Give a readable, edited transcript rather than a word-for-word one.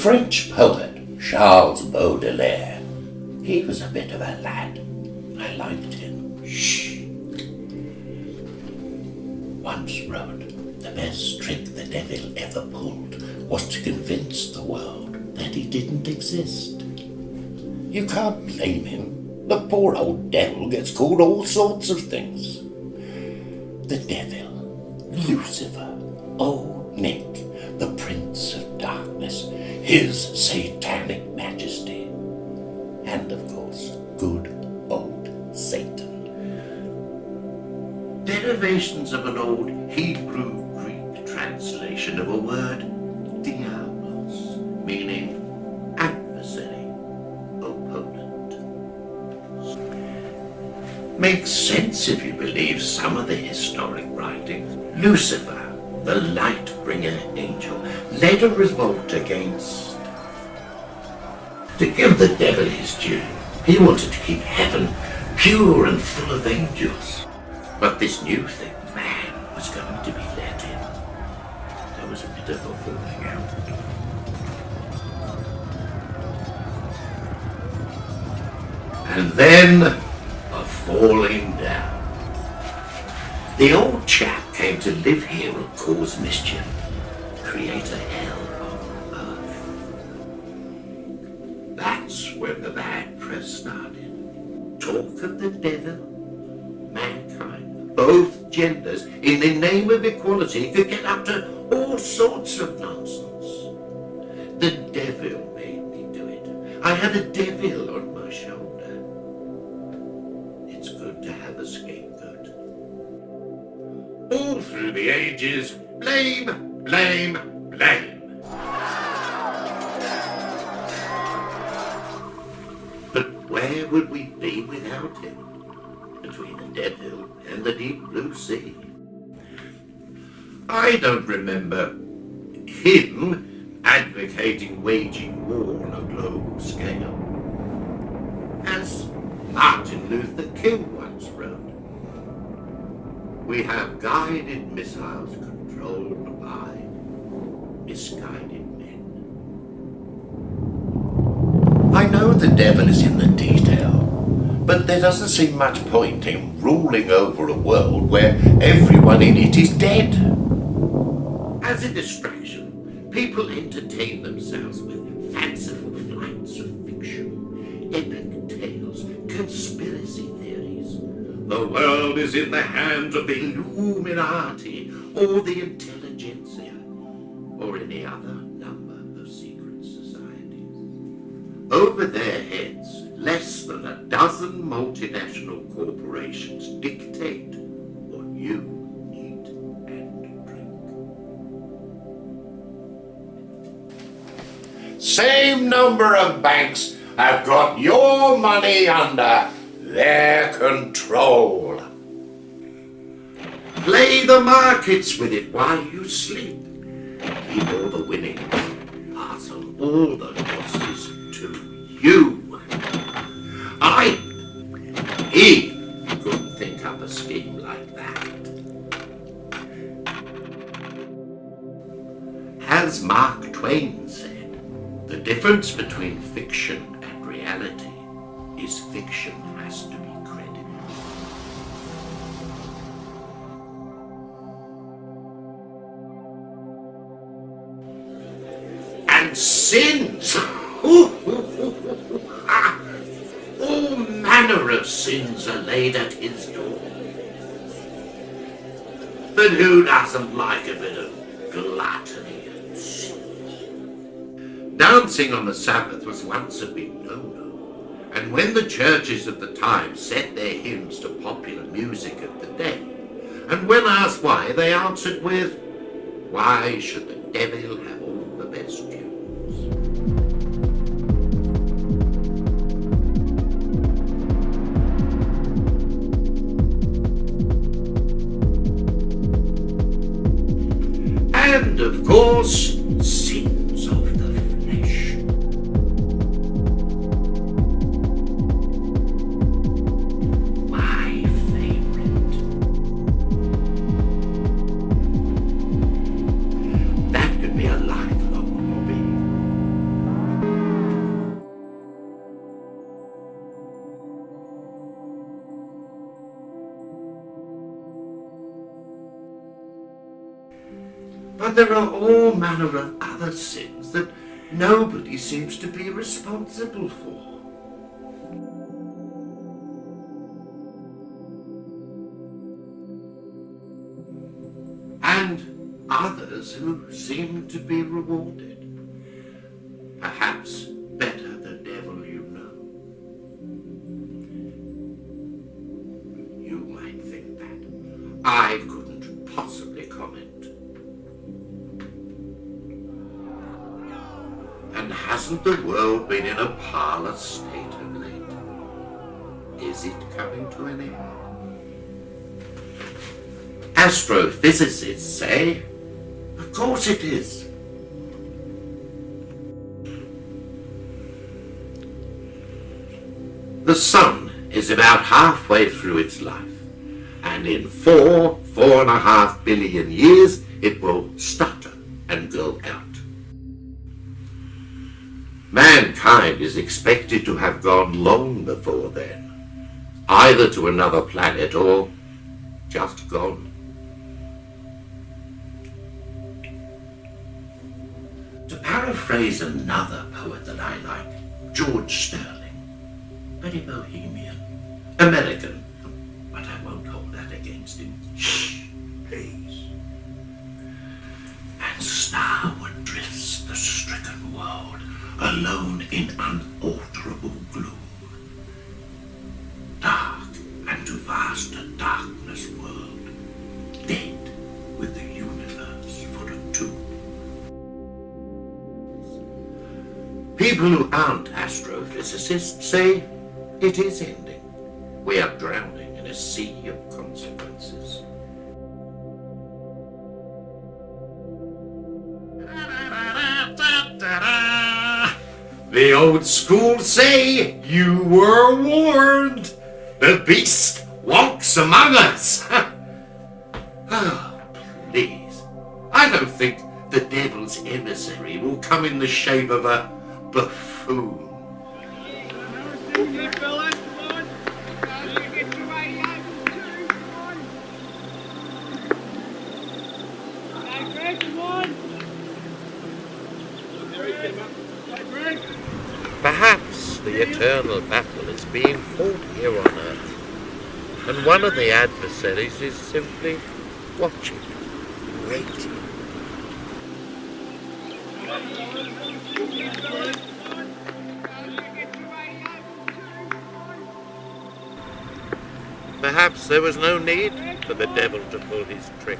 French poet Charles Baudelaire. He was a bit of a lad. I liked him. Shh. Once wrote, the best trick the devil ever pulled was to convince the world that he didn't exist. You can't blame him. The poor old devil gets called all sorts of things. The devil, Lucifer, old Nick, the Prince of Darkness, his satanic majesty, and of course, good old Satan. Derivations of an old Hebrew-Greek translation of a word, diablos, meaning adversary, opponent. Makes sense if you believe some of the historic writings. Lucifer, the light-bringer angel, led a revolt against... To give the devil his due, he wanted to keep heaven pure and full of angels. But this new thing, man, was going to be let in. There was a bit of a falling out. And then a falling down. The old chap came to live here and cause mischief, create a hell on earth. That's when the bad press started. Talk of the devil, mankind, both genders, in the name of equality, could get up to all sorts of nonsense. The devil made me do it. I had a devil on my shoulder. It's good to have a scapegoat. All through the ages, blame, blame, blame. But where would we be without him? Between the devil and the deep blue sea. I don't remember him advocating waging war on a global scale. As Martin Luther King once wrote, we have guided missiles controlled by misguided men. I know the devil is in the detail, but there doesn't seem much point in ruling over a world where everyone in it is dead. As a distraction, people entertain themselves with fanciful flights of fiction, epic tales, conspiracy theories. The world is in the hands of the Illuminati or the intelligentsia or any other number of secret societies. Over their heads, less than a dozen multinational corporations dictate what you eat and drink. Same number of banks have got your money under their control. Play the markets with it while you sleep. Keep all the winnings, pass on all the losses to you. He couldn't think up a scheme like that. As Mark Twain said, the difference between fiction and reality is fiction has to be credible. And sins! All manner of sins are laid at his door. But who doesn't like a bit of gluttony and sin? Dancing on the Sabbath was once a big no-no, and when the churches of the time set their hymns to popular music of the day, and when asked why, they answered with, "Why should the devil have all the best tunes?" And, of course, sins of the flesh. My favorite. That could be a lifelong hobby. But there are all manner of other sins that nobody seems to be responsible for. And others who seem to be rewarded. Perhaps better the devil you know. You might think that. I couldn't possibly comment. And hasn't the world been in a parlous state of late? Is it coming to an end? Astrophysicists say, of course it is. The sun is about halfway through its life, and in 4.5 billion years it will stutter and go out. Mankind is expected to have gone long before then, either to another planet or just gone. To paraphrase another poet that I like, George Sterling, very bohemian, American, but I won't hold that against him. Shh, please. And starward drifts the stricken world, alone in unalterable gloom. Dark and to vast darkness world, dead with the universe for a tomb. People who aren't astrophysicists say it is ending. We are drowning in a sea of consequences. The old school say, you were warned. The beast walks among us. Oh, please. I don't think the devil's emissary will come in the shape of a buffoon. Perhaps the eternal battle is being fought here on Earth, and one of the adversaries is simply watching, waiting. Perhaps there was no need for the devil to pull his trick.